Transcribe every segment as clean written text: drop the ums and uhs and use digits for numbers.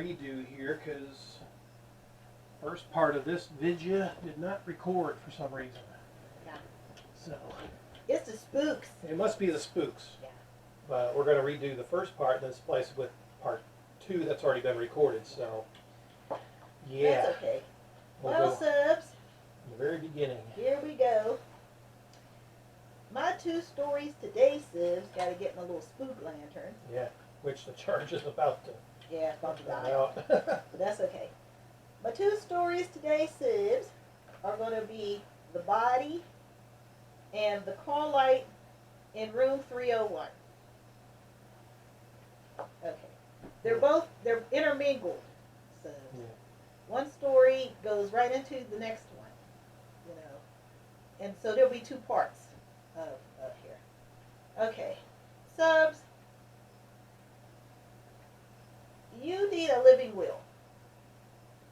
redo here because first part of this video did not record for some reason. Yeah. So It's the spooks. it must be the spooks. Yeah. But we're going to redo the first part and then splice it with part 2 that's already been recorded. So yeah, That's okay. we'll Well, go subs, from the very beginning. here we go. My 2 stories today, subs, got to get my little spook lantern. Yeah, which the charge is about to Yeah, it's about to run die. out. But that's okay. My 2 stories today, subs, are going to be the body and the call light in room 301. Okay. They're intermingled. So Yeah. one story goes right into the next one, you know. And so there'll be 2 parts of here. Okay. Subs, you need a living will.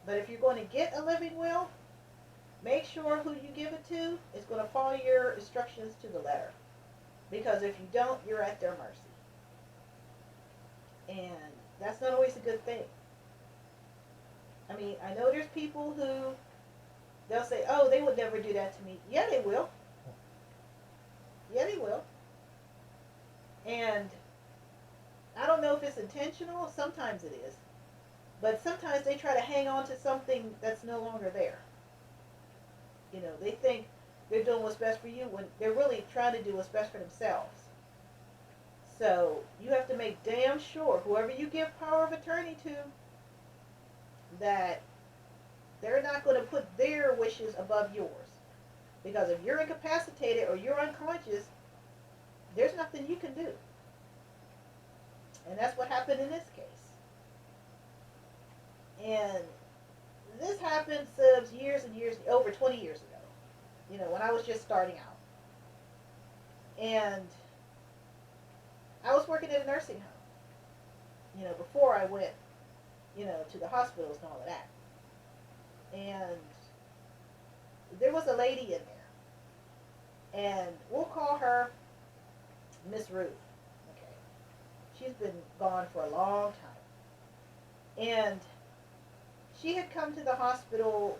But if you're going to get a living will, make sure who you give it to is going to follow your instructions to the letter. Because if you don't, you're at their mercy. And that's not always a good thing. I mean, I know there's people who, they'll say, oh, they would never do that to me. Yeah, they will. Yeah, they will. And I don't know if it's intentional. Sometimes it is. But sometimes they try to hang on to something that's no longer there. You know, they think they're doing what's best for you when they're really trying to do what's best for themselves. So you have to make damn sure, whoever you give power of attorney to, that they're not going to put their wishes above yours. Because if you're incapacitated or you're unconscious, there's nothing you can do. And that's what happened in this case. And this happened, subs, years and years, over 20 years ago. You know, when I was just starting out. And I was working at a nursing home, you know, before I went, you know, to the hospitals and all of that. And there was a lady in there. And we'll call her Miss Ruth. Okay. She's been gone for a long time. And she had come to the hospital,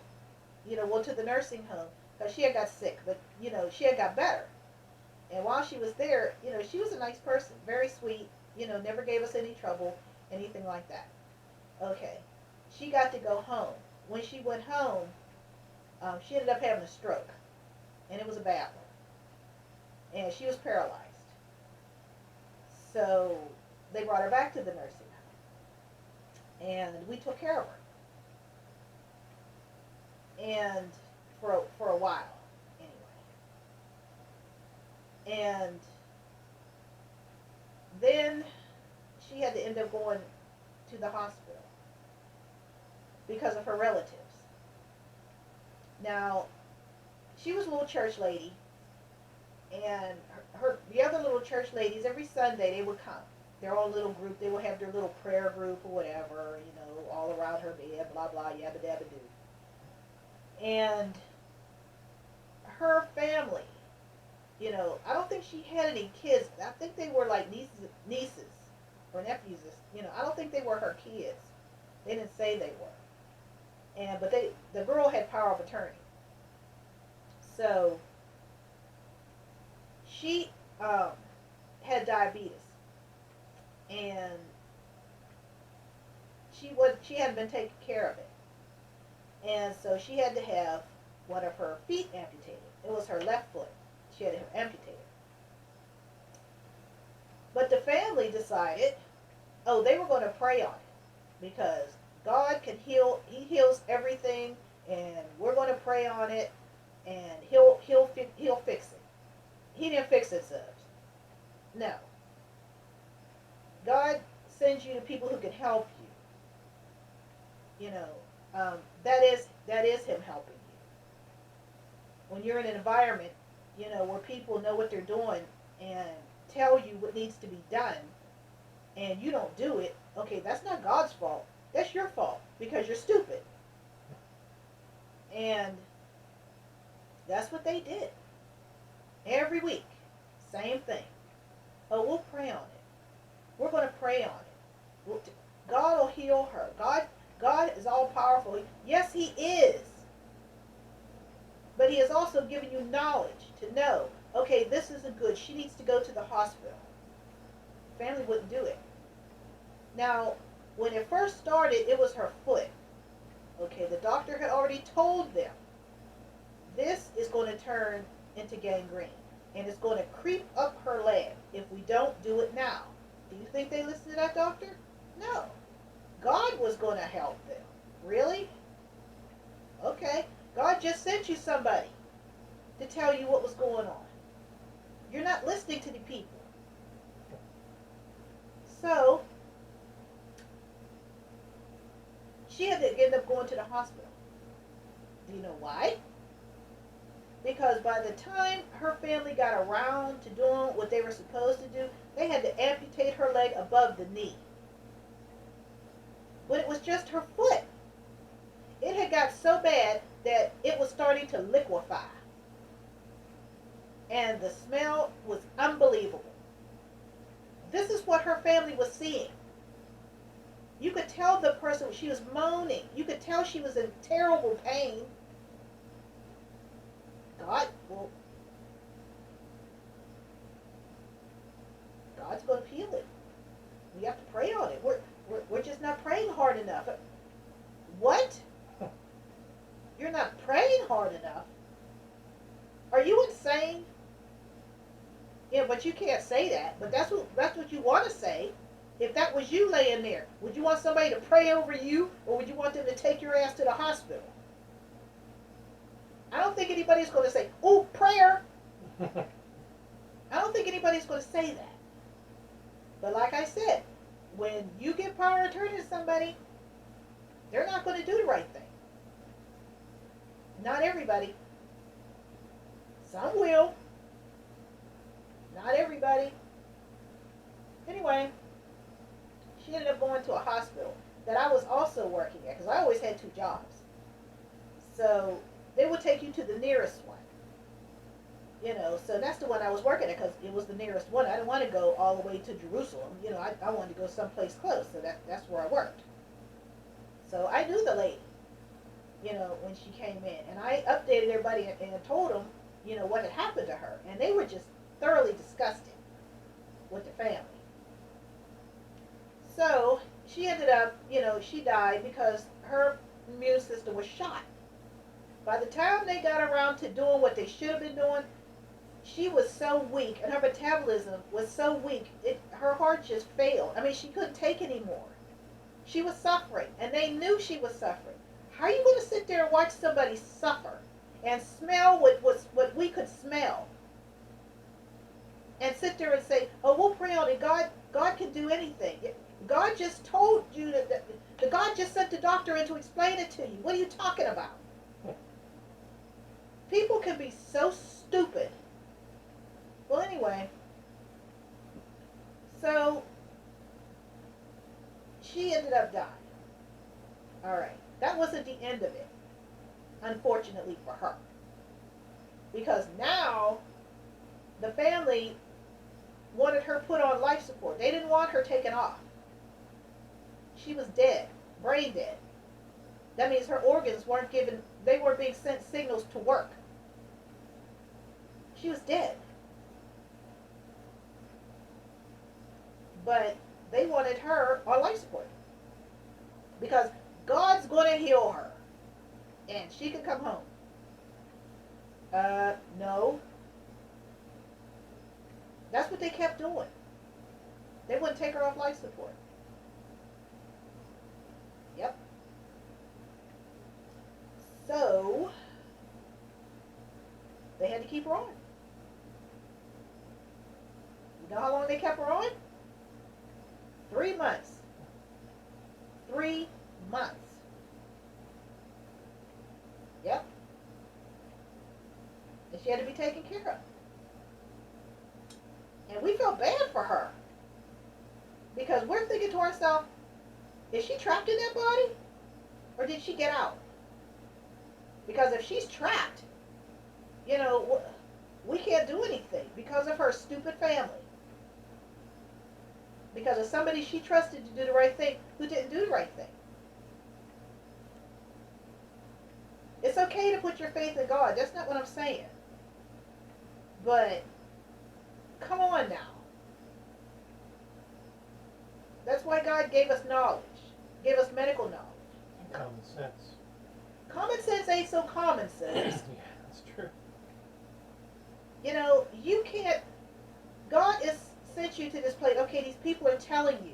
you know, well, to the nursing home, because she had got sick, but, you know, she had got better. And while she was there, you know, she was a nice person, very sweet, you know, never gave us any trouble, anything like that. Okay. She got to go home. When she went home, she ended up having a stroke, and it was a bad one. And she was paralyzed. So they brought her back to the nursing home, and we took care of her. And for a while, anyway. And then she had to end up going to the hospital because of her relatives. Now, she was a little church lady, and the other little church ladies, every Sunday they would come. Their own little group, they would have their little prayer group or whatever, you know, all around her bed, blah, blah, yabba dabba doo. And her family, you know, I don't think she had any kids. I think they were like nieces or nephews. You know, I don't think they were her kids. They didn't say they were. But the girl had power of attorney. So she had diabetes, and she hadn't been taking care of it. And so she had to have one of her feet amputated. It was her left foot. She had it amputated. But the family decided, oh, they were going to pray on it because God can heal. He heals everything, and we're going to pray on it, and he'll fix it. He didn't fix it, subs. No. God sends you to people who can help you. You know. That is him helping you. When you're in an environment, you know, where people know what they're doing and tell you what needs to be done, and you don't do it, okay, that's not God's fault. That's your fault because you're stupid. And that's what they did. Every week, same thing. Oh, we'll pray on it. We're going to pray on it. God will heal her. God powerful. Yes, he is. But he has also given you knowledge to know, okay, this isn't good. She needs to go to the hospital. Family wouldn't do it. Now, when it first started, it was her foot. Okay, the doctor had already told them this is going to turn into gangrene and it's going to creep up her leg if we don't do it now. Do you think they listened to that doctor? No. God was going to help them. Really? Okay. God just sent you somebody to tell you what was going on. You're not listening to the people. So, she had to end up going to the hospital. Do you know why? Because by the time her family got around to doing what they were supposed to do, they had to amputate her leg above the knee. When it was just her foot. It had got so bad that it was starting to liquefy. And the smell was unbelievable. This is what her family was seeing. You could tell the person, she was moaning. You could tell she was in terrible pain. God's going to heal it. We have to pray on it. We're just not praying hard enough. What? You're not praying hard enough? Are you insane? Yeah, but you can't say that. But that's what you want to say. If that was you laying there, would you want somebody to pray over you, or would you want them to take your ass to the hospital? I don't think anybody's going to say, "Oh, prayer." I don't think anybody's going to say that. But like I said, when you give power of attorney to somebody, they're not going to do the right thing. Not everybody. Some will. Not everybody. Anyway, she ended up going to a hospital that I was also working at, because I always had 2 jobs. So they would take you to the nearest one. You know, so that's the one I was working at, because it was the nearest one. I didn't want to go all the way to Jerusalem. You know, I wanted to go someplace close, so that's where I worked. So I knew the lady, you know, when she came in. And I updated everybody and told them, you know, what had happened to her. And they were just thoroughly disgusted with the family. So she ended up, you know, she died because her immune system was shot. By the time they got around to doing what they should have been doing, she was so weak, and her metabolism was so weak, her heart just failed. I mean, she couldn't take anymore. She was suffering, and they knew she was suffering. How are you going to sit there and watch somebody suffer and smell what we could smell, and sit there and say, "Oh, we'll pray on it. God can do anything." God just told you that God just sent the doctor in to explain it to you. What are you talking about? People can be so stupid. Well, anyway, so she ended up dying. All right. That wasn't the end of it, unfortunately for her. Because now the family wanted her put on life support. They didn't want her taken off. She was dead, brain dead. That means her organs weren't being sent signals to work. She was dead. But they wanted her on life support. Because God's going to heal her. And she could come home. No. That's what they kept doing. They wouldn't take her off life support. Yep. So, they had to keep her on. You know how long they kept her on? 3 months. 3 months. Yep. And she had to be taken care of. And we felt bad for her. Because we're thinking to ourselves, is she trapped in that body? Or did she get out? Because if she's trapped, you know, we can't do anything because of her stupid family. Because of somebody she trusted to do the right thing who didn't do the right thing. It's okay to put your faith in God. That's not what I'm saying. But come on now. That's why God gave us knowledge, gave us medical knowledge. And common sense. Common sense ain't so common sense. Yeah, that's true. You know, you can't. God has sent you to this place. Okay, these people are telling you.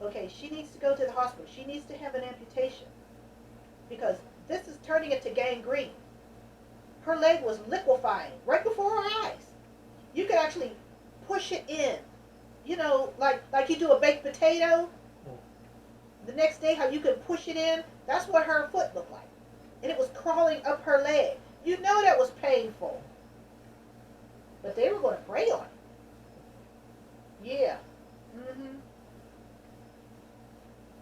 Okay, she needs to go to the hospital. She needs to have an amputation because this is turning into gangrene. Her leg was liquefying right before her eyes. You could actually push it in. You know, like you do a baked potato. The next day, how you could push it in. That's what her foot looked like, and it was crawling up her leg. You know that was painful. But they were going to pray on it. Yeah.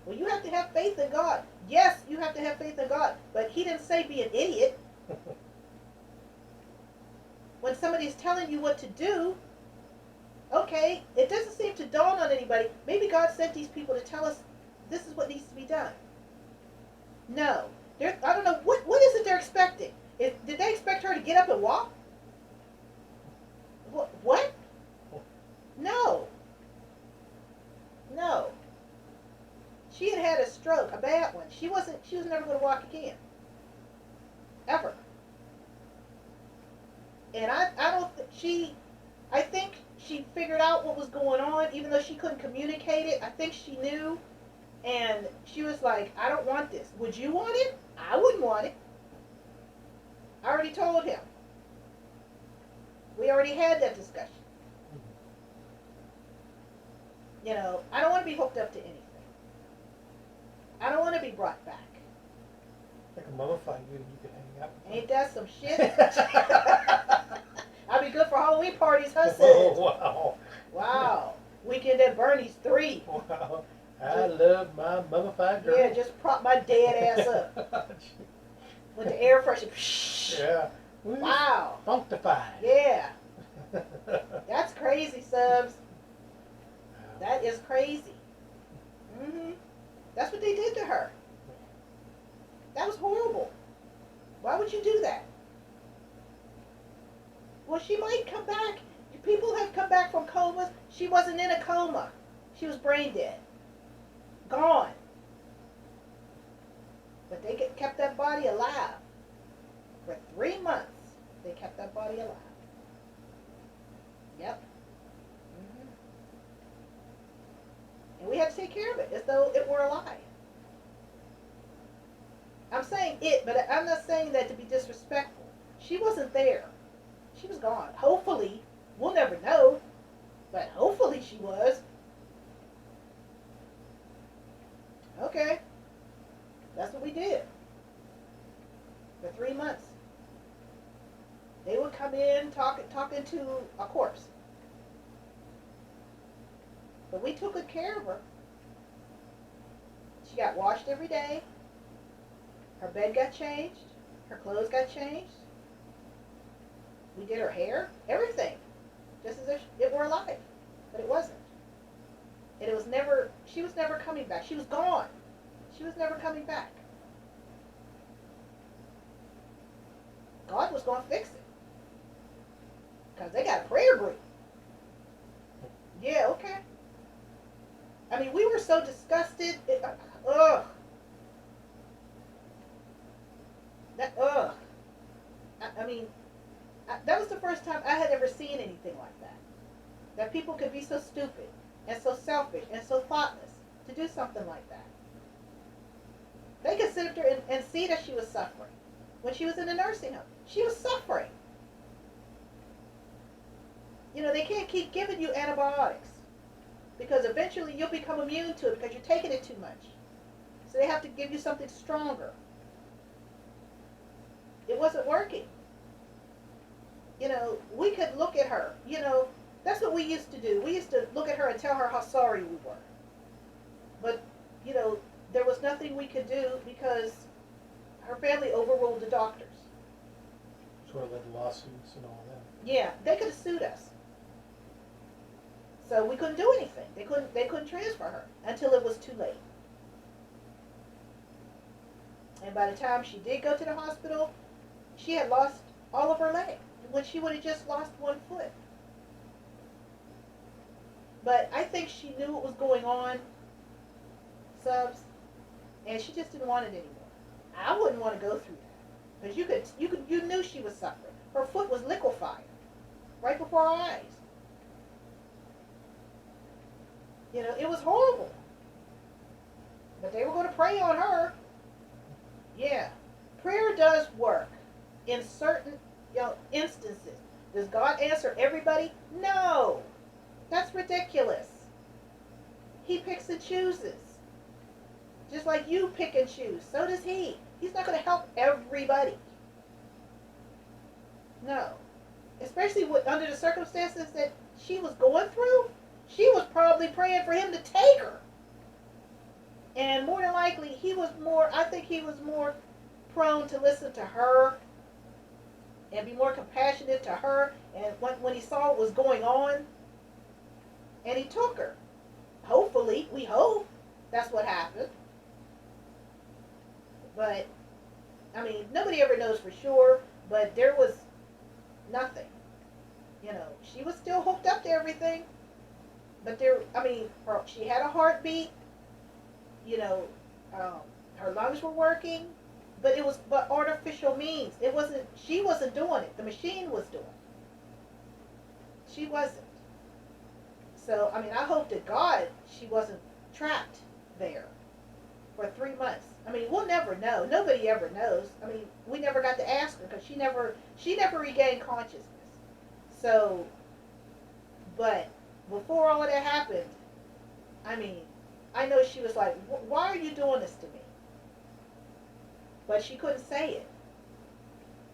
Well, you have to have faith in God. Yes, you have to have faith in God. But he didn't say be an idiot. When somebody's telling you what to do, okay, it doesn't seem to dawn on anybody. Maybe God sent these people to tell us this is what needs to be done. No. I don't know. What is it they're expecting? Did they expect her to get up and walk? What? No. No. She had had a stroke, a bad one. She was never going to walk again. Ever. And I think she figured out what was going on, even though she couldn't communicate it. I think she knew, and she was like, I don't want this. Would you want it? I wouldn't want it. I already told him. We already had that discussion. You know, I don't want to be hooked up to anything. I don't want to be brought back. Like a mummified you and you could hang out with Ain't that some shit? them. I'll be good for Halloween parties, huh, sis? Oh, wow. Wow. Weekend at Bernie's 3. Wow. I love my mummified girl. Yeah, just prop my dead ass up. With the air freshener. Yeah. Wow. Functified. Yeah. That's crazy, Subs. That is crazy. That's what they did to her. That was horrible. Why would you do that? Well, she might come back. People have come back from comas. She wasn't in a coma. She was brain dead. Gone. But they kept that body alive. For 3 months, they kept that body alive. Yep. And we had to take care of it as though it were alive. I'm saying it, but I'm not saying that to be disrespectful. She wasn't there. She was gone. Hopefully, we'll never know, but hopefully she was. Okay. That's what we did. For 3 months. They would come in talking to a corpse. But we took good care of her. She got washed every day. Her bed got changed. Her clothes got changed. We did her hair. Everything. Just as if it were alive. But it wasn't. And it was never, she was never coming back. She was gone. She was never coming back. God was going to fix it. Because they got a prayer group. Yeah, okay. I mean, we were so disgusted. Ugh. I mean, that was the first time I had ever seen anything like that. That people could be so stupid and so selfish and so thoughtless to do something like that. They could sit up there and see that she was suffering. When she was in a nursing home, she was suffering. You know, they can't keep giving you antibiotics because eventually you'll become immune to it because you're taking it too much. So they have to give you something stronger. It wasn't working. You know, we could look at her. You know, that's what we used to do. We used to look at her and tell her how sorry we were. But, you know, there was nothing we could do because her family overruled the doctors. Sort of led to lawsuits and all that. Yeah, they could have sued us. So we couldn't do anything. They couldn't transfer her until it was too late. And And by the time she did go to the hospital, she had lost all of her leg when she would have just lost one foot. But I think she knew what was going on, subs, and she just didn't want it anymore. I wouldn't want to go through that because you knew she was suffering. Her foot was liquefying right before our eyes. You know, it was horrible. But they were going to pray on her. Yeah, prayer does work in certain instances. Does God answer everybody? No, that's ridiculous. He picks and chooses. Just like you pick and choose, so does he. He's not going to help everybody. No. Especially under the circumstances that she was going through, she was probably praying for him to take her. And more than likely, I think he was more prone to listen to her and be more compassionate to her. And when he saw what was going on, and he took her. Hopefully, we hope that's what happened. But, I mean, nobody ever knows for sure, but there was nothing. You know, she was still hooked up to everything, but she had a heartbeat, you know, her lungs were working, but it was artificial means. She wasn't doing it. The machine was doing it. She wasn't. So, I mean, I hope to God she wasn't trapped there for 3 months. I mean, we'll never know. Nobody ever knows. I mean, we never got to ask her because she never regained consciousness. So, but before all of that happened, I mean, I know she was like, why are you doing this to me? But she couldn't say it.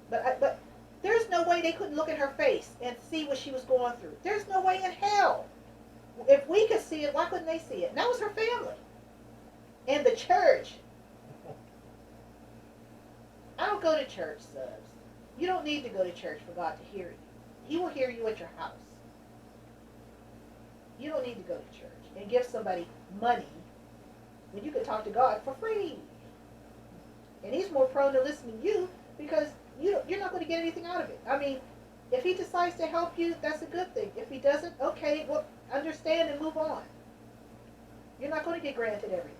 But there's no way they couldn't look at her face and see what she was going through. There's no way in hell. If we could see it, why couldn't they see it? And that was her family. And the church. I don't go to church, subs. You don't need to go to church for God to hear you. He will hear you at your house. You don't need to go to church and give somebody money when you can talk to God for free. And he's more prone to listen to you because you're not going to get anything out of it. I mean, if he decides to help you, that's a good thing. If he doesn't, okay, well, understand and move on. You're not going to get granted everything.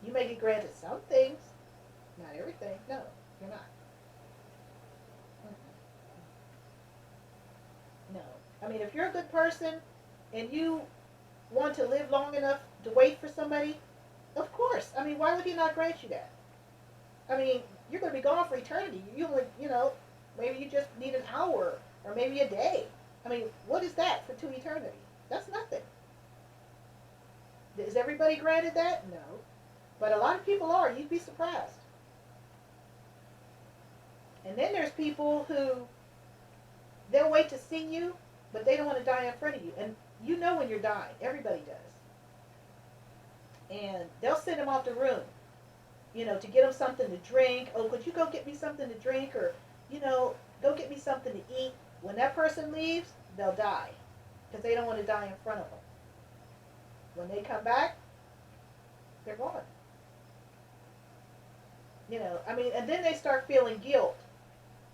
You may get granted some things, not everything. No, you're not. No. I mean, if you're a good person and you want to live long enough to wait for somebody, of course. I mean, why would he not grant you that? I mean, you're going to be gone for eternity. You only, maybe you just need an hour or maybe a day. I mean, what is that to eternity? That's nothing. Is everybody granted that? No. But a lot of people are. You'd be surprised. And then there's people who, they'll wait to see you, but they don't want to die in front of you. And you know when you're dying. Everybody does. And they'll send them off the room, to get them something to drink. Oh, could you go get me something to drink? Or, go get me something to eat. When that person leaves, they'll die. Because they don't want to die in front of them. When they come back, they're gone. And then they start feeling guilt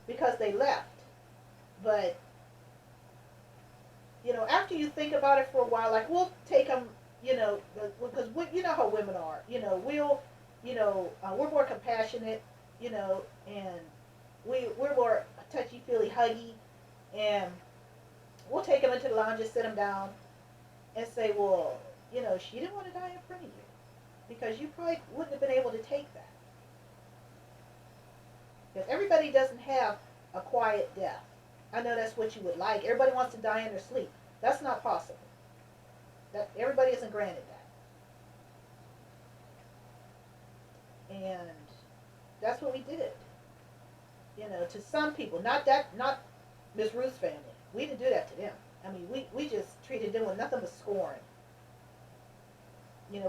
because they left. But, after you think about it for a while, like we'll take them, because you know how women are. We're more compassionate, and we're more touchy-feely, huggy, and we'll take them into the lounge and sit them down and say, well, she didn't want to die in front of you because you probably wouldn't have been able to take that. Because everybody doesn't have a quiet death. I know that's what you would like. Everybody wants to die in their sleep. That's not possible. Everybody isn't granted that. And that's what we did. To some people. Not Miss Ruth's family. We didn't do that to them. I mean, we just treated them with nothing but scorn.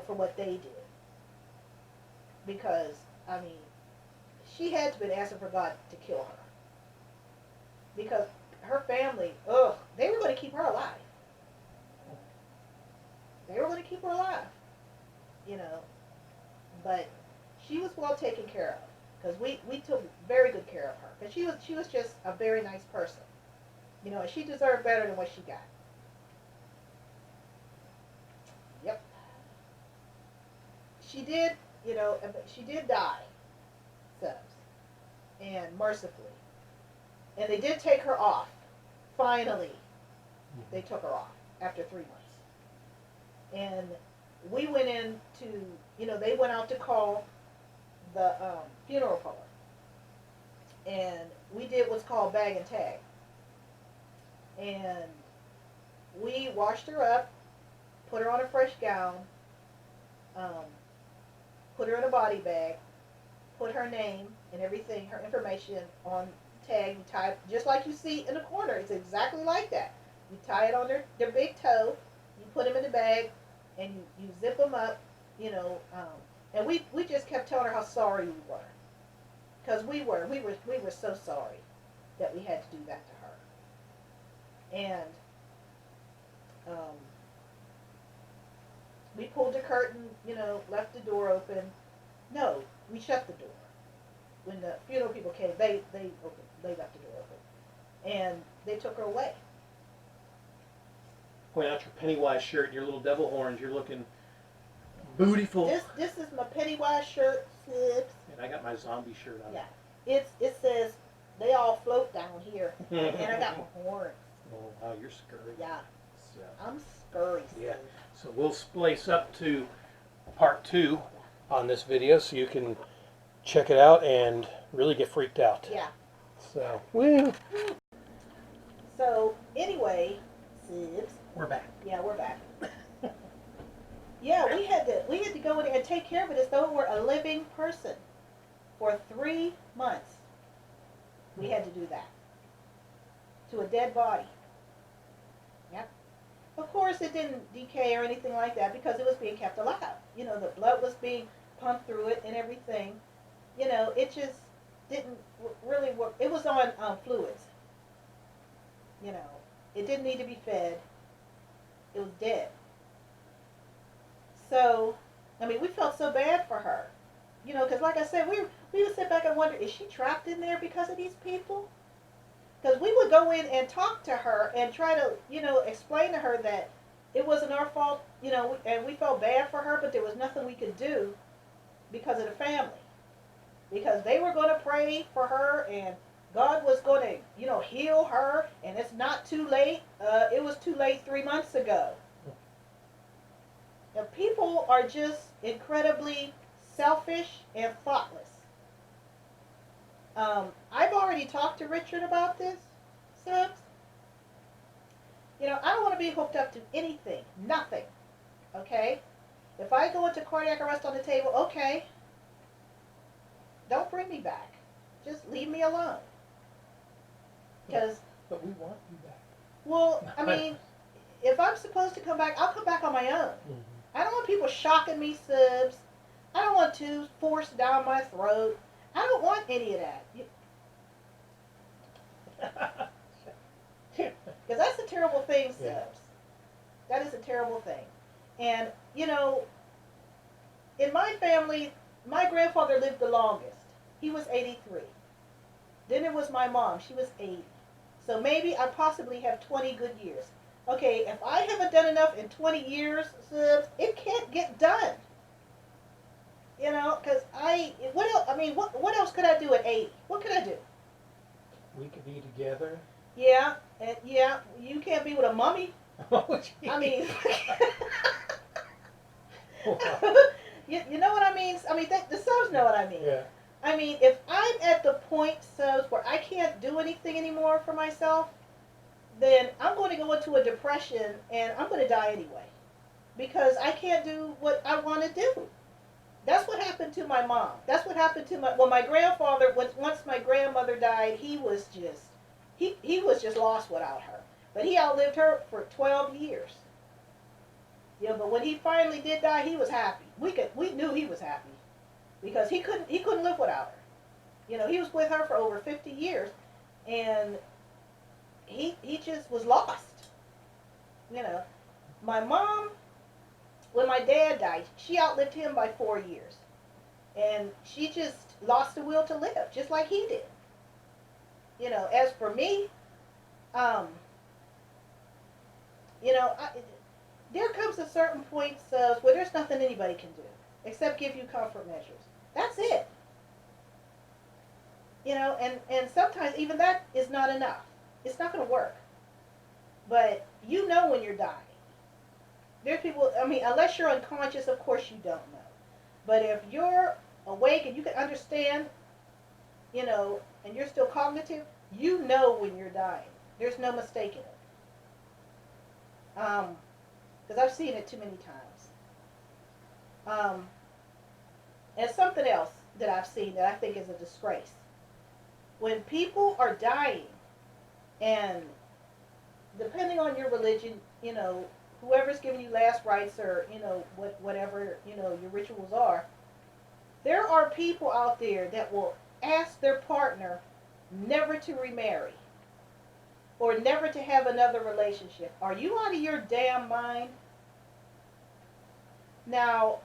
For what they did. Because, I mean, she had to have been asking for God to kill her. Because her family, they were going to keep her alive. They were going to keep her alive. But she was well taken care of because we took very good care of her because she was just a very nice person, you know, and she deserved better than what she got. Yep. She did, you know, she did die, Subs, and mercifully, and they did take her off. Finally, they took her off after 3 months, and we went in to, you know, they went out to call the funeral parlor, and we did what's called bag and tag, and we washed her up, put her on a fresh gown, put her in a body bag, put her name and everything, her information on tag. You tie it just like you see in the corner. It's exactly like that. You tie it on their big toe. You put them in the bag, and you zip them up. You know, and we just kept telling her how sorry we were, because we were so sorry that we had to do that to her. And we pulled the curtain, you know, left the door open. No, we shut the door. When the funeral people came, they left the door open, and they took her away. Point out your Pennywise shirt and your little devil horns. You're looking bootyful. This is my Pennywise shirt, Slips. And I got my zombie shirt on. Yeah, it says they all float down here, and I got my horns. Oh wow, you're scurry. Yeah, So, I'm scurry. yeah. So we'll splice up to part 2 on this video, so you can check it out and really get freaked out. Yeah. So, woo. So anyway, Slips. We're back. Yeah, we're back. Yeah, we had to go in and take care of it as though it were a living person for 3 months. We had to do that to a dead body. Yep. Of course, it didn't decay or anything like that because it was being kept alive. You know, the blood was being pumped through it and everything. You know, it just didn't really work. It was on fluids. You know, it didn't need to be fed. It was dead. So, I mean, we felt so bad for her. You know, because like I said, we would sit back and wonder, is she trapped in there because of these people? Because we would go in and talk to her and try to, you know, explain to her that it wasn't our fault, you know, and we felt bad for her, but there was nothing we could do because of the family. Because they were going to pray for her, and God was going to, you know, heal her, and it's not too late. It was too late 3 months ago. Now, people are just incredibly selfish and thoughtless. I've already talked to Richard about this, Subs. You know, I don't want to be hooked up to anything, nothing, okay? If I go into cardiac arrest on the table, okay, don't bring me back. Just leave me alone. Because, But we want you back. well, I mean, if I'm supposed to come back, I'll come back on my own. Mm-hmm. I don't want people shocking me, Subs. I don't want tubes forced down my throat. I don't want any of that. Because that's a terrible thing, Subs. Yeah. That is a terrible thing. And, you know, in my family, my grandfather lived the longest. He was 83. Then it was my mom. She was 80. So maybe I possibly have 20 good years. Okay, if I haven't done enough in 20 years, Subs, it can't get done. You know, because what else, I mean, what else could I do at 80? What could I do? We could be together. Yeah, and yeah, you can't be with a mummy. I mean, you know what I mean? I mean, the Subs know what I mean. Yeah. I mean, if I'm at the point, Subs, where I can't do anything anymore for myself, then I'm going to go into a depression and I'm going to die anyway. Because I can't do what I want to do. That's what happened to my mom. That's what happened to my grandfather, once my grandmother died, he was just lost without her. But he outlived her for 12 years. Yeah, but when he finally did die, he was happy. We knew he was happy. Because he couldn't live without her. You know, he was with her for over 50 years, and he just was lost. You know, my mom, when my dad died, she outlived him by 4 years. And she just lost the will to live, just like he did. As for me, um, there comes a certain point where there's nothing anybody can do except give you comfort measures. That's it. And sometimes even that is not enough. It's not going to work. But when you're dying. There's people, I mean, unless you're unconscious, of course you don't know. But if you're awake and you can understand, and you're still cognitive, when you're dying. There's no mistaking it. Because I've seen it too many times. And something else that I've seen that I think is a disgrace. When people are dying, and depending on your religion, whoever's giving you last rites or, whatever, your rituals are, there are people out there that will ask their partner never to remarry or never to have another relationship. Are you out of your damn mind? Now,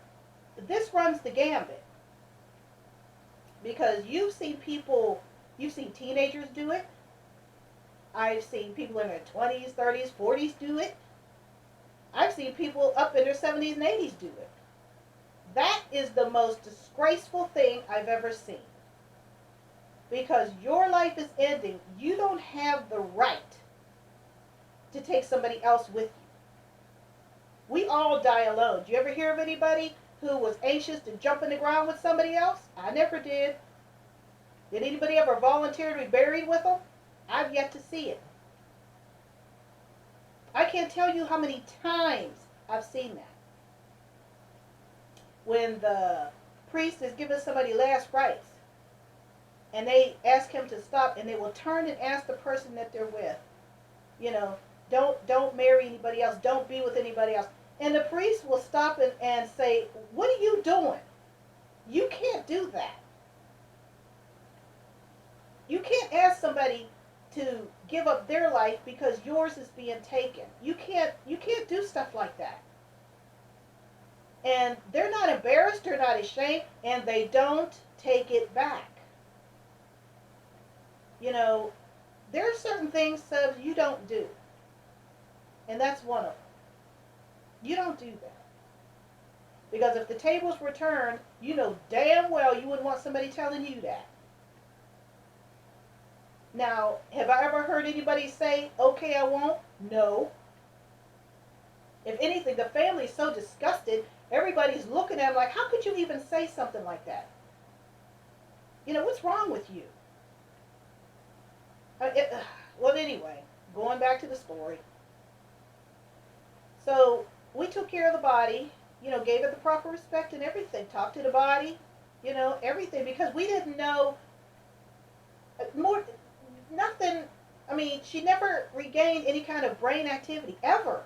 this runs the gambit because you've seen teenagers do it. I've seen people in their 20s, 30s, 40s do it. I've seen people up in their 70s and 80s do it. That is the most disgraceful thing I've ever seen. Because your life is ending. You don't have the right to take somebody else with you. We all die alone. Do you ever hear of anybody who was anxious to jump in the ground with somebody else? I never did. Did anybody ever volunteer to be buried with them? I've yet to see it. I can't tell you how many times I've seen that. When the priest is giving somebody last rites, and they ask him to stop, and they will turn and ask the person that they're with, don't marry anybody else, don't be with anybody else. And the priest will stop and say, what are you doing? You can't do that. You can't ask somebody to give up their life because yours is being taken. You can't do stuff like that. And they're not embarrassed, they're not ashamed, and they don't take it back. There are certain things you don't do. And that's one of them. You don't do that. Because if the tables were turned, damn well you wouldn't want somebody telling you that. Now, have I ever heard anybody say, okay, I won't? No. If anything, the family's so disgusted, everybody's looking at them like, how could you even say something like that? What's wrong with you? Well, anyway, going back to the story. So, we took care of the body, gave it the proper respect and everything. Talked to the body, everything. Because we didn't know nothing. I mean, she never regained any kind of brain activity, ever.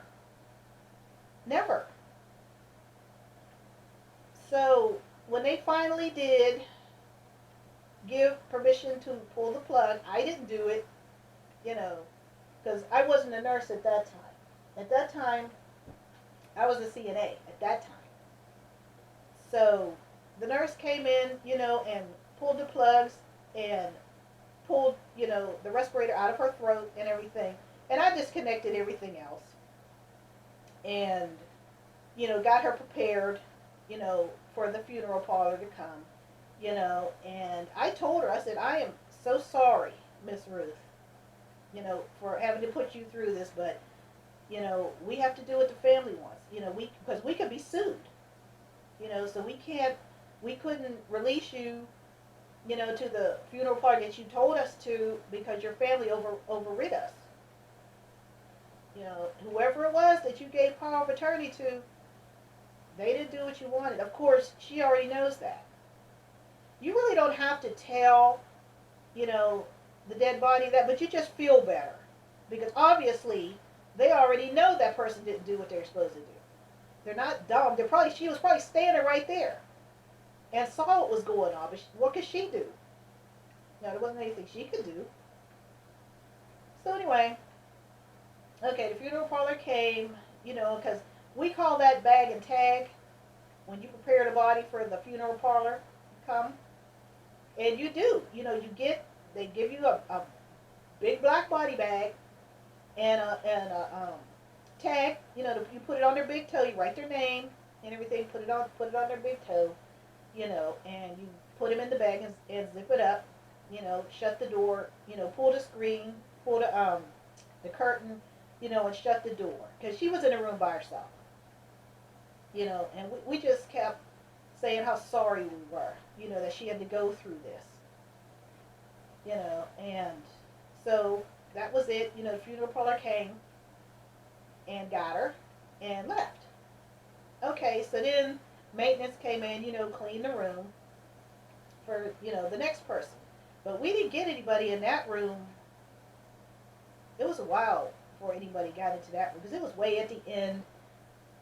Never. So, when they finally did give permission to pull the plug, I didn't do it, because I wasn't a nurse at that time. At that time, I was a CNA at that time. So, the nurse came in, and pulled the plugs and pulled, the respirator out of her throat and everything. And I disconnected everything else. And, got her prepared, for the funeral parlor to come, and I told her, I said, I am so sorry, Miss Ruth, for having to put you through this, but, we have to do what the family wants, because we could be sued, so we couldn't release you, to the funeral party that you told us to because your family overrid us. Whoever it was that you gave power of attorney to, they didn't do what you wanted. Of course, she already knows that. You really don't have to tell, the dead body that, but you just feel better. Because obviously, they already know that person didn't do what they were supposed to do. They're not dumb. She was probably standing right there and saw what was going on. But what could she do? There wasn't anything she could do. So anyway, okay, the funeral parlor came, because we call that bag and tag when you prepare the body for the funeral parlor. come, and you do. They give you a big black body bag and a tag. You put it on their big toe. You write their name and everything. Put it on their big toe. And you put them in the bag and zip it up. Shut the door. Pull the screen, pull the curtain. And shut the door because she was in a room by herself. And we just kept saying how sorry we were. That she had to go through this. And so that was it. The funeral parlor came and got her and left. Okay, so then maintenance came in, cleaned the room for, the next person. But we didn't get anybody in that room. It was a while before anybody got into that room because it was way at the end.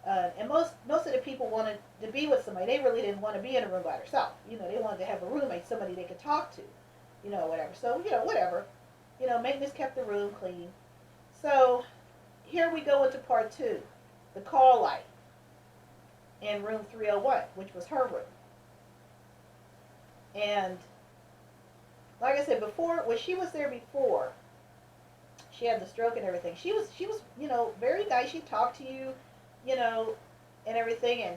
And most of the people wanted to be with somebody. They really didn't want to be in a room by themselves. They wanted to have a roommate, somebody they could talk to, whatever. So, whatever. Maintenance kept the room clean. So here we go into part 2, the call light in room 301, which was her room. And like I said before, when she was there before, she had the stroke and everything. She was very nice. She talked to you, and everything. And,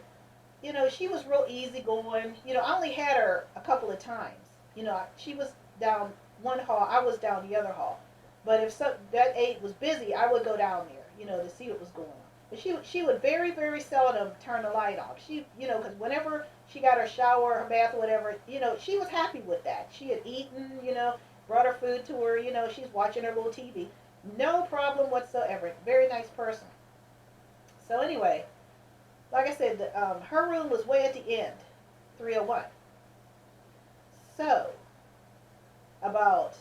she was real easygoing. I only had her a couple of times. She was down one hall. I was down the other hall. But if that aide was busy, I would go down there, to see what was going on. But she would very, very seldom turn the light off. She, because whenever she got her shower, her bath, or whatever, she was happy with that. She had eaten, brought her food to her, she's watching her little TV. No problem whatsoever. Very nice person. So anyway, like I said, her room was way at the end, 301. So, about,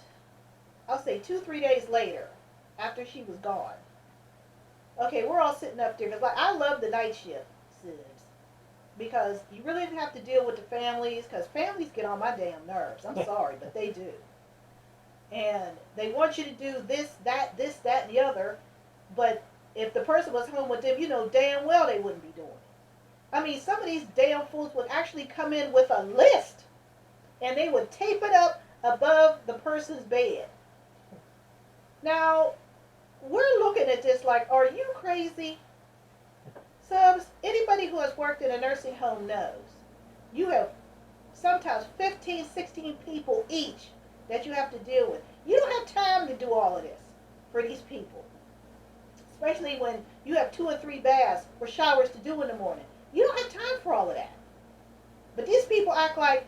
I'll say 2-3 days later, after she was gone, okay, we're all sitting up there, because I love the night shift, Sibs, because you really didn't have to deal with the families, because families get on my damn nerves. I'm sorry, but they do. And they want you to do this, that, and the other, but if the person was home with them, damn well they wouldn't be doing it. I mean, some of these damn fools would actually come in with a list, and they would tape it up above the person's bed. Now, we're looking at this like, are you crazy? Subs, anybody who has worked in a nursing home knows you have sometimes 15, 16 people each that you have to deal with. You don't have time to do all of this for these people. Especially when you have 2 or 3 baths or showers to do in the morning. You don't have time for all of that. But these people act like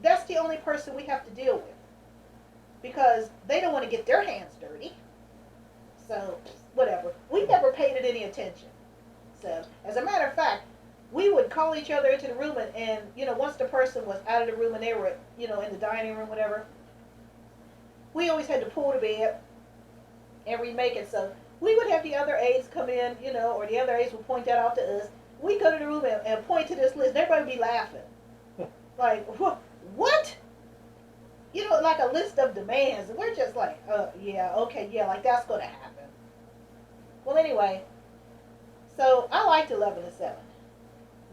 that's the only person we have to deal with. Because they don't want to get their hands dirty. So, whatever. We never paid it any attention. So, as a matter of fact, we would call each other into the room and once the person was out of the room and they were, in the dining room, whatever, we always had to pull the bed and remake it. So, we would have the other aides come in, or the other aides would point that out to us. We'd go to the room and point to this list, and everybody would be laughing. Like, what? Like a list of demands. And we're just like, yeah, okay, yeah, like that's going to happen. Well, anyway, so I liked 11 to 7.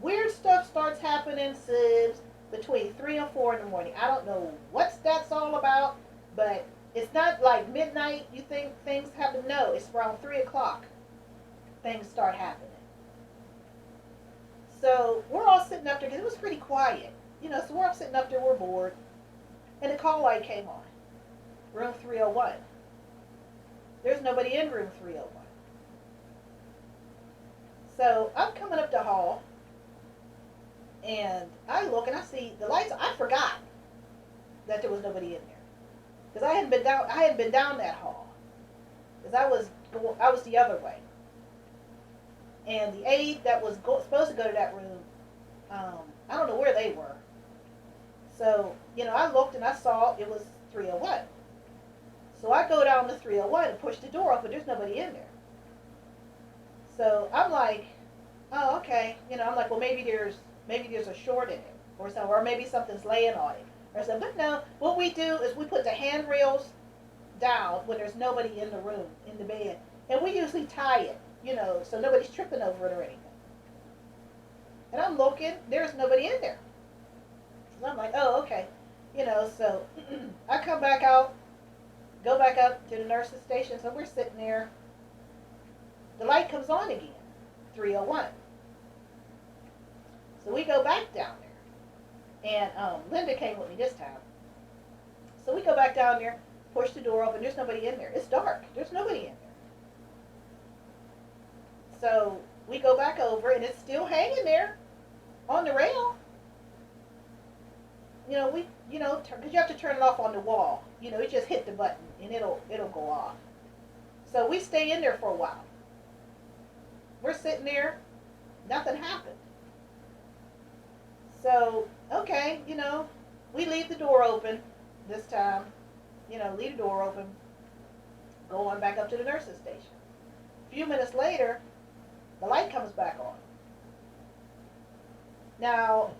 Weird stuff starts happening, Sibs, between 3 and 4 in the morning. I don't know what that's all about, but it's not like midnight you think things happen. No, it's around 3 o'clock things start happening. So we're all sitting up there because it was pretty quiet. So we're all sitting up there, we're bored. And the call light came on. Room 301. There's nobody in room 301. So I'm coming up the hall, and I look and I see the lights. I forgot that there was nobody in there because I hadn't been down that hall because I was the other way. And the aide that was supposed to go to that room, I don't know where they were. So, I looked and I saw it was 301. So I go down to 301 and push the door open. There's nobody in there. So I'm like, oh, okay. I'm like, well, maybe there's a short in it or something, or maybe something's laying on it or something. But no, what we do is we put the handrails down when there's nobody in the room, in the bed. And we usually tie it, so nobody's tripping over it or anything. And I'm looking, there's nobody in there. So I'm like, oh, okay. So I come back out, go back up to the nurse's station. So we're sitting there. The light comes on again, 3:01. So we go back down there. And Linda came with me this time. So we go back down there, push the door open. There's nobody in there. It's dark. There's nobody in there. So we go back over, and it's still hanging there on the rail. Because you have to turn it off on the wall. You just hit the button, and it'll go off. So we stay in there for a while. We're sitting there, nothing happened. So, okay, we leave the door open this time. Leave the door open, go on back up to the nurse's station. A few minutes later, the light comes back on. Now,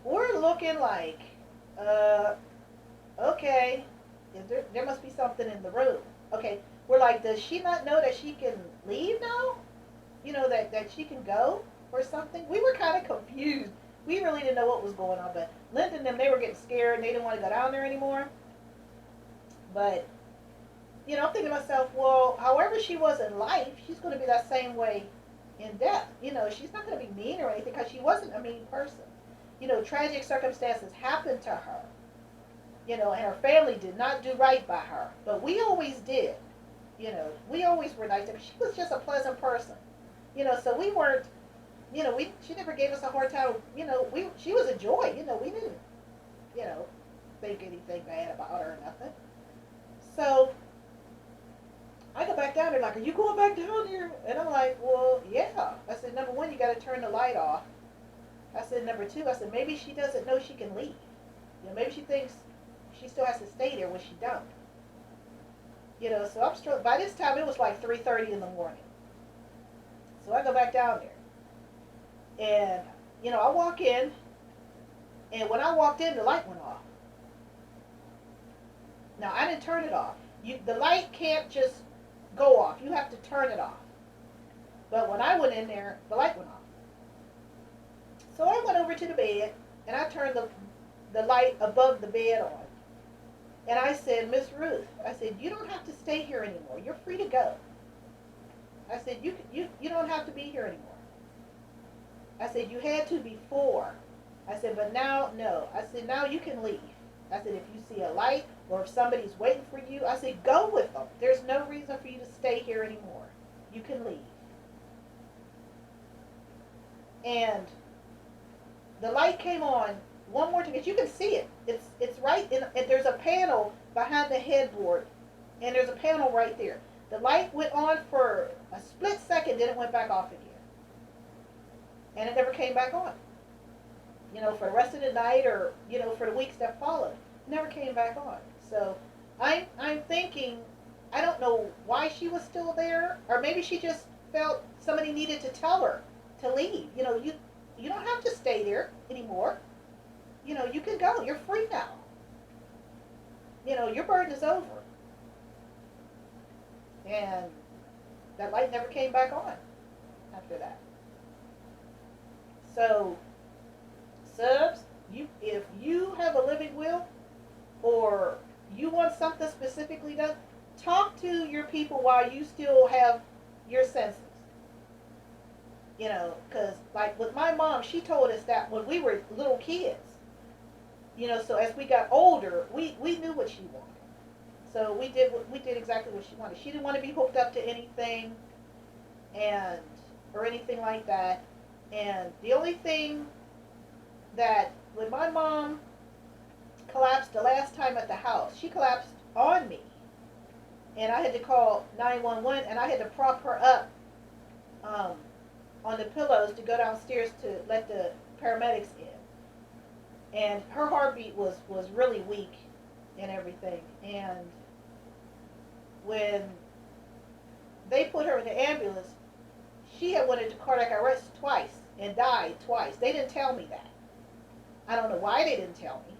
we're looking like, okay, there must be something in the room. Okay, we're like, does she not know that she can leave now? That she can go or something? We were kind of confused. We really didn't know what was going on, but Linda and them, they were getting scared and they didn't want to go down there anymore. But, I'm thinking to myself, well, however she was in life, she's going to be that same way in death. She's not going to be mean or anything because she wasn't a mean person. Tragic circumstances happened to her. And her family did not do right by her. But we always did. We always were nice to her. She was just a pleasant person. So we weren't, she never gave us a hard time. She was a joy. We didn't, think anything bad about her or nothing. So I go back down there like, are you going back down here? And I'm like, well, yeah. I said, number one, you got to turn the light off. I said, number two, I said, maybe she doesn't know she can leave. Maybe she thinks she still has to stay there when she don't. So I'm still, by this time it was like 3:30 in the morning. So I go back down there. And, I walk in. And when I walked in, the light went off. Now, I didn't turn it off. The light can't just go off. You have to turn it off. But when I went in there, the light went off. So I went over to the bed, and I turned the light above the bed on. And I said, Miss Ruth, I said, you don't have to stay here anymore. You're free to go. I said, you don't have to be here anymore. I said, you had to before. I said, but now, no. I said, now you can leave. I said, if you see a light or if somebody's waiting for you, I said, go with them. There's no reason for you to stay here anymore. You can leave. And the light came on one more time. You can see it. It's right in. There's a panel behind the headboard, and there's a panel right there. The light went on for a split second, then it went back off again, and it never came back on. For the rest of the night, or for the weeks that followed, it never came back on. So I'm thinking, I don't know why she was still there, or maybe she just felt somebody needed to tell her to leave. You don't have to stay there anymore. You can go. You're free now. Your burden is over. And that light never came back on after that. So, subs, if you have a living will, or you want something specifically done, talk to your people while you still have your senses. Because like with my mom, she told us that when we were little kids. So as we got older, we knew what she wanted. So we did exactly what she wanted. She didn't want to be hooked up to anything, or anything like that. And the only thing that when my mom collapsed the last time at the house, she collapsed on me, and I had to call 911, and I had to prop her up on the pillows to go downstairs to let the paramedics in. And her heartbeat was really weak and everything. And when they put her in the ambulance, she had went into cardiac arrest twice and died twice. They didn't tell me that. I don't know why they didn't tell me.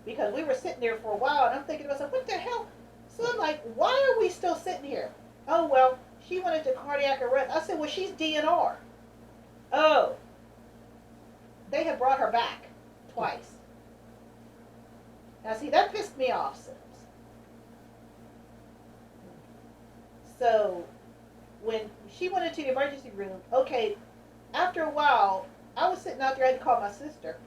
Because we were sitting there for a while, and I'm thinking to myself, what the hell? So I'm like, why are we still sitting here? Oh, well, she went into cardiac arrest. I said, well, she's DNR. Oh. They had brought her back twice. Now, see, that pissed me off, Sims. So, when she went into the emergency room, okay, after a while, I was sitting out there, I had to call my sister.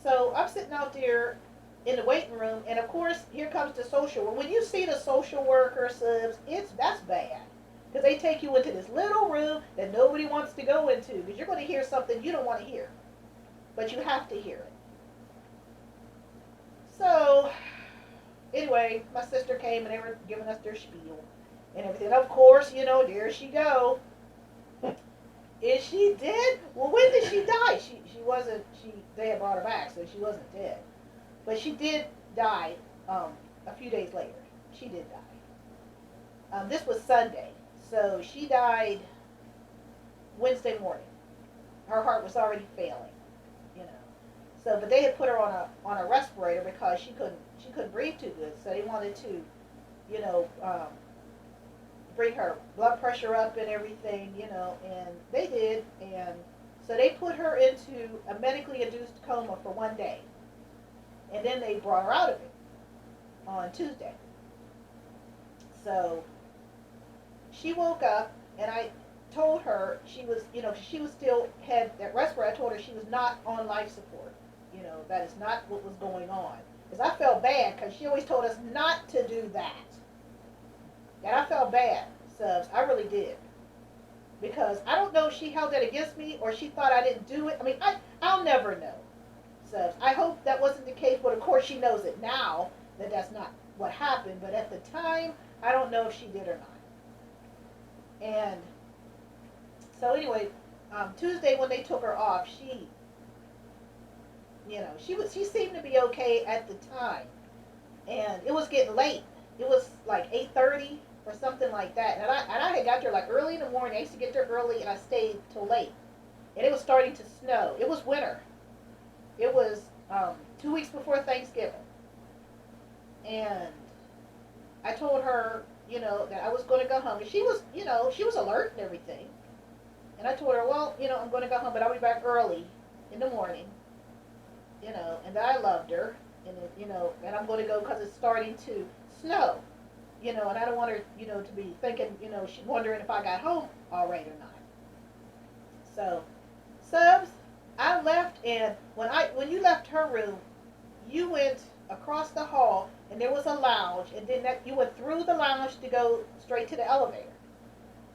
So, I'm sitting out there in the waiting room, and of course, here comes the social worker. When you see the social worker, Sims, that's bad. Because they take you into this little room that nobody wants to go into, because you're going to hear something you don't want to hear. But you have to hear it. So, anyway, my sister came and they were giving us their spiel and everything. Of course, there she go. Is she dead? Well, when did she die? She wasn't. They had brought her back, so she wasn't dead. But she did die a few days later. She did die. This was Sunday, so she died Wednesday morning. Her heart was already failing, you know. So, but they had put her on a respirator because she couldn't breathe too good. So they wanted to, bring her blood pressure up and everything, and they did. And so they put her into a medically induced coma for 1 day, and then they brought her out of it on Tuesday. So she woke up, and I told her she was, she was still had that respirator. I told her she was not on life support. That is not what was going on. Because I felt bad, because she always told us not to do that. And I felt bad, Subs. I really did. Because I don't know if she held that against me or she thought I didn't do it. I mean, I'll never know, Subs. I hope that wasn't the case, but of course she knows it now that that's not what happened. But at the time, I don't know if she did or not. And so anyway, Tuesday when they took her off, she seemed to be okay at the time, and it was getting late. It was like 8:30 or something like that, and I had got there like early in the morning. I used to get there early, and I stayed till late, and it was starting to snow. It was winter. It was 2 weeks before Thanksgiving, and I told her, that I was going to go home, and she was, she was alert and everything, and I told her, well, I'm going to go home, but I'll be back early in the morning. And that I loved her, and and I'm going to go because it's starting to snow, and I don't want her, to be thinking, she's wondering if I got home all right or not. So, Subs, I left, and when you left her room, you went across the hall, and there was a lounge, and then you went through the lounge to go straight to the elevator.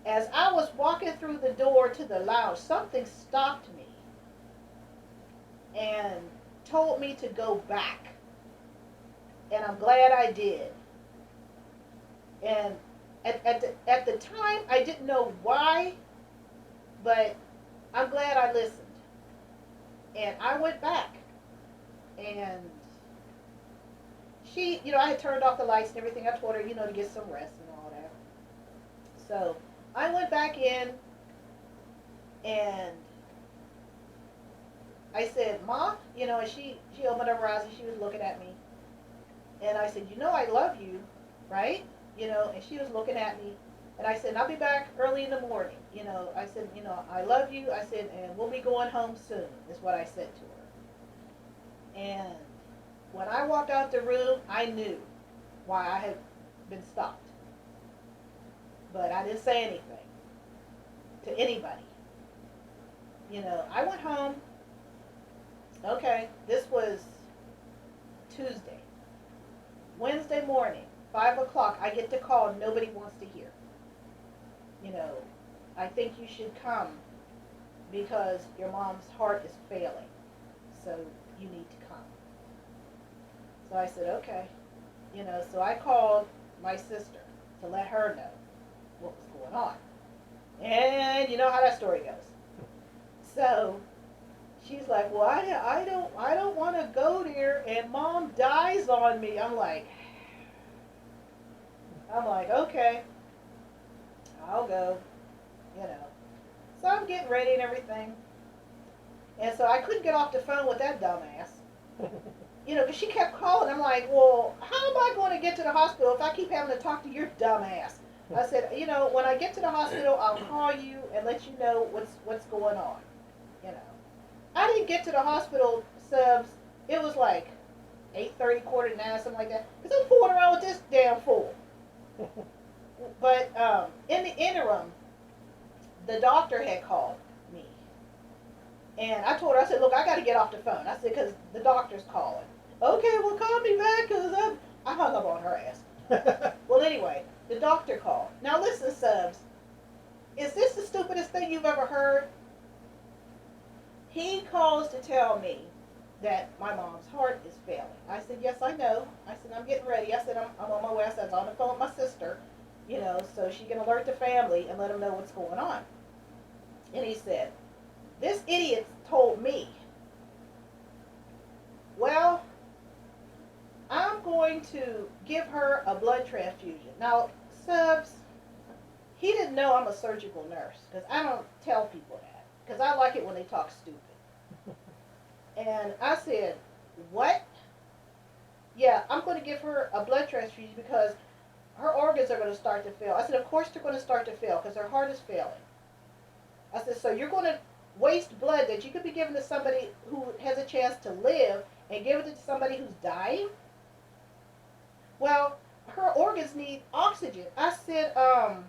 As I was walking through the door to the lounge, something stopped me and told me to go back, and I'm glad I did. And at the time, I didn't know why, but I'm glad I listened. And I went back, and she, I had turned off the lights and everything. I told her, to get some rest and all that. So I went back in, and I said, Ma, and she opened up her eyes and she was looking at me. And I said, I love you, right? And she was looking at me. And I said, I'll be back early in the morning. I said, I love you. I said, and we'll be going home soon, is what I said to her. And when I walked out the room, I knew why I had been stopped. But I didn't say anything to anybody. I went home. Okay, this was Tuesday. Wednesday morning, 5 o'clock, I get the call nobody wants to hear. I think you should come because your mom's heart is failing. So you need to come. So I said, okay. So I called my sister to let her know what was going on. And you know how that story goes. So she's like, well, I don't want to go there, and Mom dies on me. I'm like, okay, I'll go, So I'm getting ready and everything, and so I couldn't get off the phone with that dumbass, because she kept calling. I'm like, well, how am I going to get to the hospital if I keep having to talk to your dumbass? I said, when I get to the hospital, I'll call you and let you know what's going on, I didn't get to the hospital, Subs, It was like 8:30, quarter to 9, something like that. Because I'm fooling around with this damn fool. But in the interim, the doctor had called me. And I told her, I said, look, I got to get off the phone. I said, because the doctor's calling. Okay, well, call me back because I hung up on her ass. Well, anyway, the doctor called. Now, listen, Subs, is this the stupidest thing you've ever heard? He calls to tell me that my mom's heart is failing. I said, yes, I know. I said, I'm getting ready. I said, I'm on my way. I said, I was on the phone with my sister, so she can alert the family and let them know what's going on. And he said, this idiot told me, well, I'm going to give her a blood transfusion. Now, Subs, he didn't know I'm a surgical nurse because I don't tell people that because I like it when they talk stupid. And I said, what? Yeah, I'm going to give her a blood transfusion because her organs are going to start to fail. I said, of course they're going to start to fail because her heart is failing. I said, so you're going to waste blood that you could be giving to somebody who has a chance to live and give it to somebody who's dying? Well, her organs need oxygen. I said, her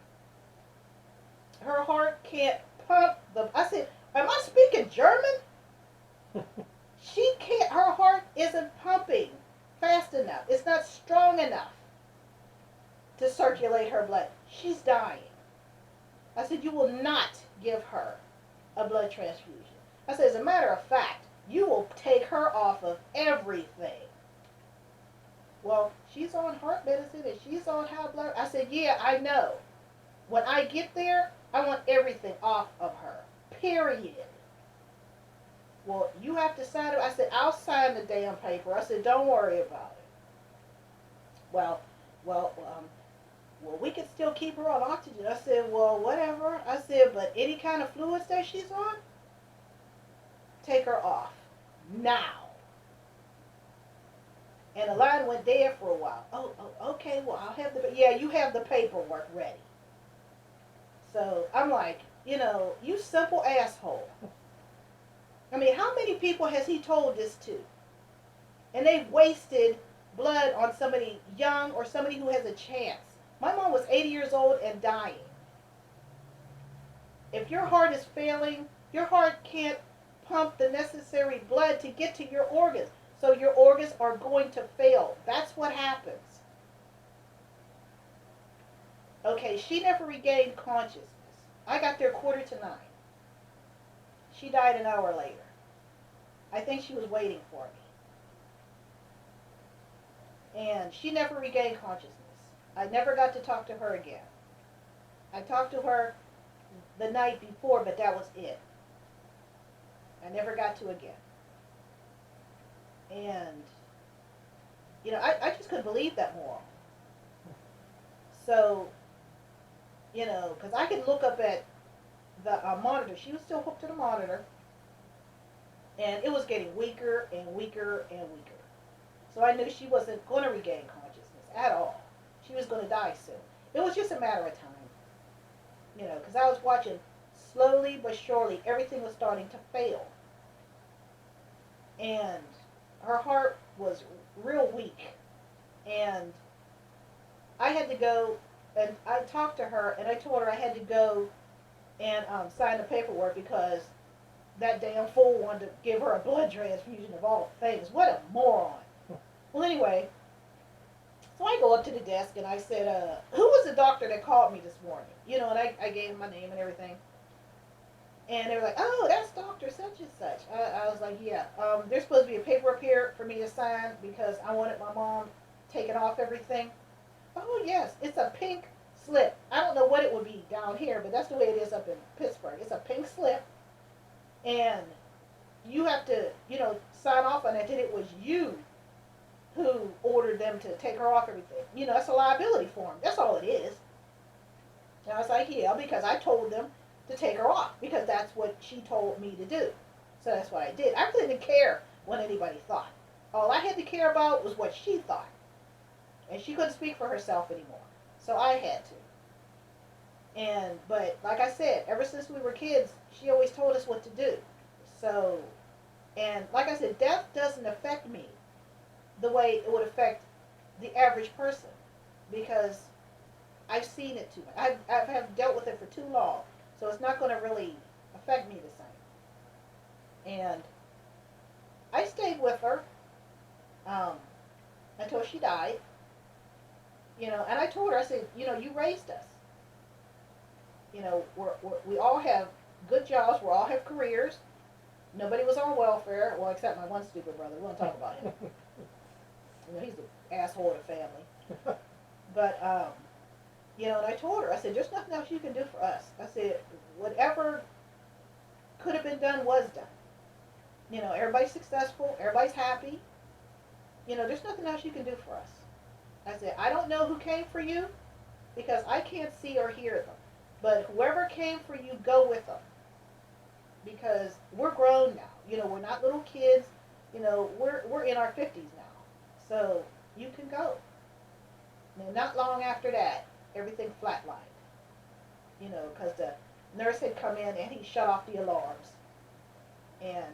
heart can't pump the. I said, am I speaking German? She can't. Her heart isn't pumping fast enough. It's not strong enough to circulate her blood. She's dying. I said, you will not give her a blood transfusion. I said, as a matter of fact, you will take her off of everything. Well, she's on heart medicine and she's on high blood. I said, yeah, I know. When I get there, I want everything off of her. Period. Well, you have to sign it. I said, I'll sign the damn paper. I said, don't worry about it. Well, we can still keep her on oxygen. I said, well, whatever. I said, but any kind of fluids that she's on, take her off. Now. And the line went dead for a while. Oh, okay, well, I'll have you have the paperwork ready. So I'm like, you simple asshole. I mean, how many people has he told this to? And they've wasted blood on somebody young or somebody who has a chance. My mom was 80 years old and dying. If your heart is failing, your heart can't pump the necessary blood to get to your organs. So your organs are going to fail. That's what happens. Okay, she never regained consciousness. I got there 8:45. She died an hour later. I think she was waiting for me. And she never regained consciousness. I never got to talk to her again. I talked to her the night before, but that was it. I never got to again. And, I just couldn't believe that more. So, because I could look up at the monitor. She was still hooked to the monitor. And it was getting weaker and weaker and weaker. So I knew she wasn't going to regain consciousness at all. She was going to die soon. It was just a matter of time. Because I was watching slowly but surely everything was starting to fail. And her heart was real weak. And I had to go, and I talked to her, and I told her I had to go and sign the paperwork because that damn fool wanted to give her a blood transfusion of all things. What a moron. Well, anyway, so I go up to the desk and I said, who was the doctor that called me this morning? And I gave him my name and everything. And they were like, oh, that's Dr. Such and Such. I was like, yeah. There's supposed to be a paper up here for me to sign because I wanted my mom taking off everything. Oh, yes. It's a pink slip. I don't know what it would be down here, but that's the way it is up in Pittsburgh. It's a pink slip. And you have to, sign off on it that it was you who ordered them to take her off everything. That's a liability form. That's all it is. And I was like, yeah, because I told them to take her off because that's what she told me to do. So that's what I did. I really didn't care what anybody thought. All I had to care about was what she thought. And she couldn't speak for herself anymore. So I had to. But like I said, ever since we were kids, she always told us what to do. So And like I said, death doesn't affect me the way it would affect the average person because I've seen it too much. I have dealt with it for too long, so it's not going to really affect me the same. And I stayed with her um, until she died, and I told her, I said, you raised us. We all have good jobs, we all have careers. Nobody was on welfare, well, except my one stupid brother. We won't talk about him. He's the asshole of the family. But, and I told her, I said, there's nothing else you can do for us. I said, whatever could have been done was done. Everybody's successful, everybody's happy. There's nothing else you can do for us. I said, I don't know who came for you because I can't see or hear them. But whoever came for you, go with them. Because we're grown now. We're not little kids. We're in our 50s now. So you can go. And not long after that, everything flatlined. Because the nurse had come in and he shut off the alarms. And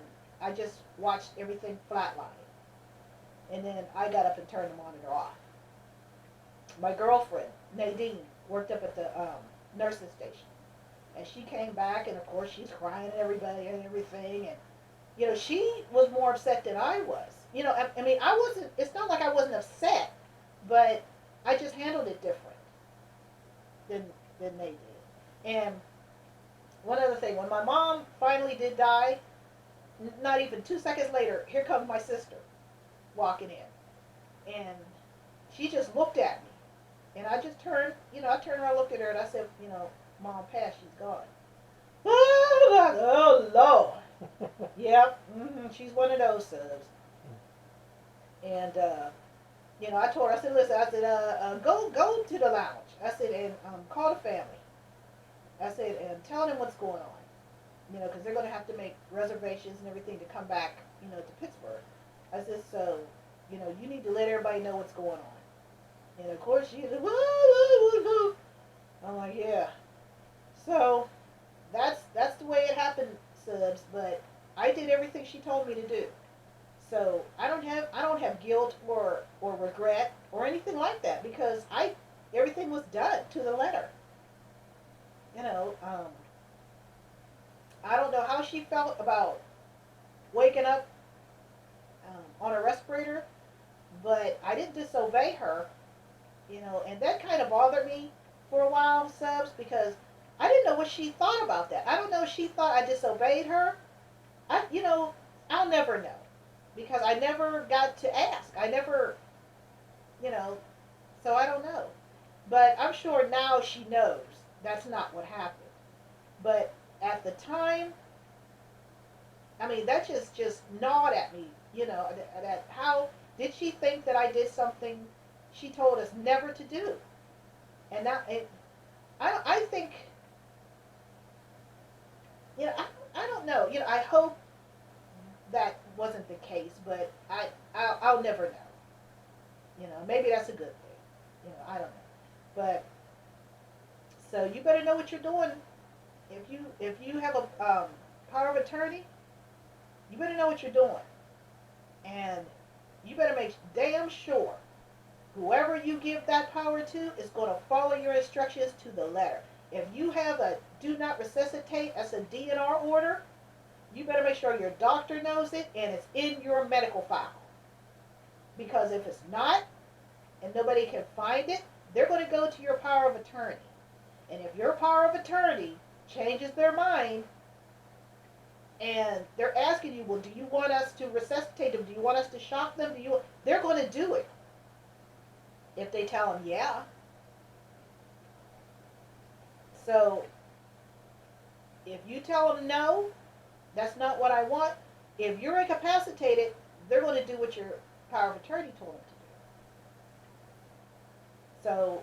I just watched everything flatline. And then I got up and turned the monitor off. My girlfriend, Nadine, worked up at the nurses station. And she came back, and of course she's crying at everybody and everything. And, she was more upset than I was. I mean, I wasn't, it's not like I wasn't upset, but I just handled it different than they did. And one other thing, when my mom finally did die, not even 2 seconds later, here comes my sister walking in. And she just looked at me. And I just turned, I turned around, looked at her, and I said, Mom passed, she's gone. Oh, Lord. Yep, she's one of those subs. And, I told her, I said, listen, I said, go to the lounge. I said, and call the family. I said, and tell them what's going on. Because they're going to have to make reservations and everything to come back, to Pittsburgh. I said, so, you need to let everybody know what's going on. And of course she's like, whoa. I'm like, yeah. So that's the way it happened, subs. But I did everything she told me to do. So I don't have guilt or regret or anything like that because everything was done to the letter. I don't know how she felt about waking up on a respirator, but I didn't disobey her. And that kind of bothered me for a while, subs, because I didn't know what she thought about that. I don't know if she thought I disobeyed her. I'll never know because I never got to ask. I never, so I don't know. But I'm sure now she knows that's not what happened. But at the time, I mean, that just gnawed at me, that how did she think that I did something she told us never to do? And I think, I don't know. I hope that wasn't the case, but I'll never know. Maybe that's a good thing. I don't know. But so you better know what you're doing. If you have a power of attorney, you better know what you're doing, and you better make damn sure whoever you give that power to is going to follow your instructions to the letter. If you have a do not resuscitate as a DNR order, you better make sure your doctor knows it and it's in your medical file. Because if it's not, and nobody can find it, they're going to go to your power of attorney. And if your power of attorney changes their mind, and they're asking you, well, do you want us to resuscitate them? Do you want us to shock them? They're going to do it. If they tell them, yeah. So, if you tell them no, that's not what I want. If you're incapacitated, they're going to do what your power of attorney told them to do. So,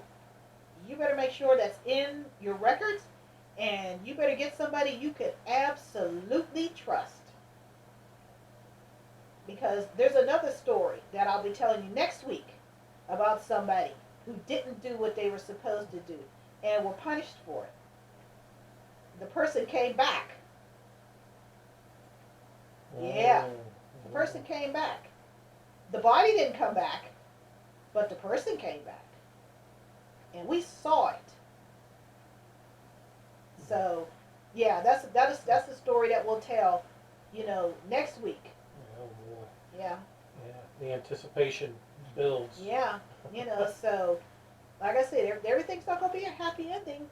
you better make sure that's in your records, and you better get somebody you can absolutely trust. Because there's another story that I'll be telling you next week about somebody who didn't do what they were supposed to do and were punished for it. The person came back. Yeah. person came back. The body didn't come back, but the person came back. And we saw it. So, yeah, that's the story that we'll tell, next week. Oh boy. Yeah. Yeah. The anticipation builds. Yeah. So, like I said, everything's not going to be a happy ending.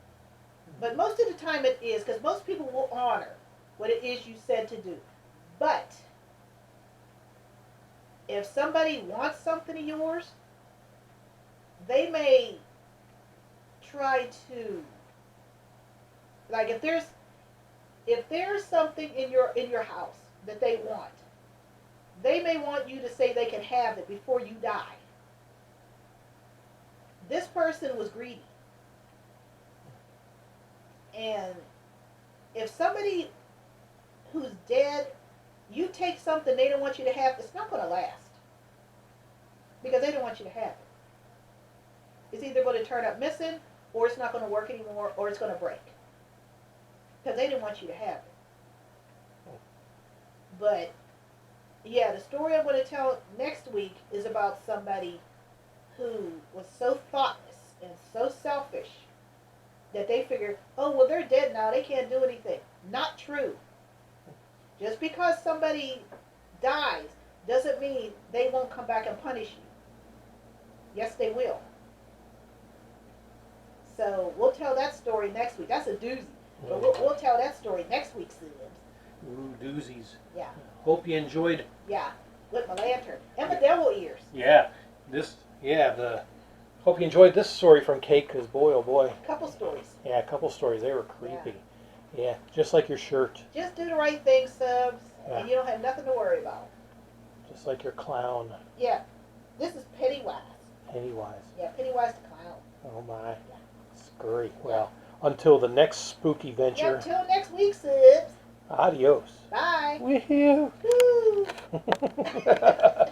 But most of the time it is, because most people will honor what it is you said to do. But if somebody wants something of yours, they may try to, like, if there's something in your house that they want, they may want you to say they can have it before you die. This person was greedy. And if somebody who's dead, you take something they don't want you to have, it's not going to last. Because they don't want you to have it. It's either going to turn up missing, or it's not going to work anymore, or it's going to break. Because they didn't want you to have it. But, yeah, the story I'm going to tell next week is about somebody who was so thoughtless and so selfish that they figured, oh, well, they're dead now, they can't do anything. Not true. Just because somebody dies doesn't mean they won't come back and punish you. Yes, they will. So we'll tell that story next week. That's a doozy. But we'll tell that story next week, Sims. Ooh, doozies. Yeah. Hope you enjoyed. Yeah. With my lantern. And my devil ears. Yeah. Hope you enjoyed this story from Kate, because boy, oh boy. Couple stories. Yeah, a couple stories. They were creepy. Yeah, just like your shirt. Just do the right thing, Subs, Yeah. and you don't have nothing to worry about. Just like your clown. Yeah. This is Pennywise. Pennywise. Yeah, Pennywise the clown. Oh my. Scurry. Well, until the next spooky Yeah, venture. until next week, Subs. Adios. Bye. Woohoo. Woo.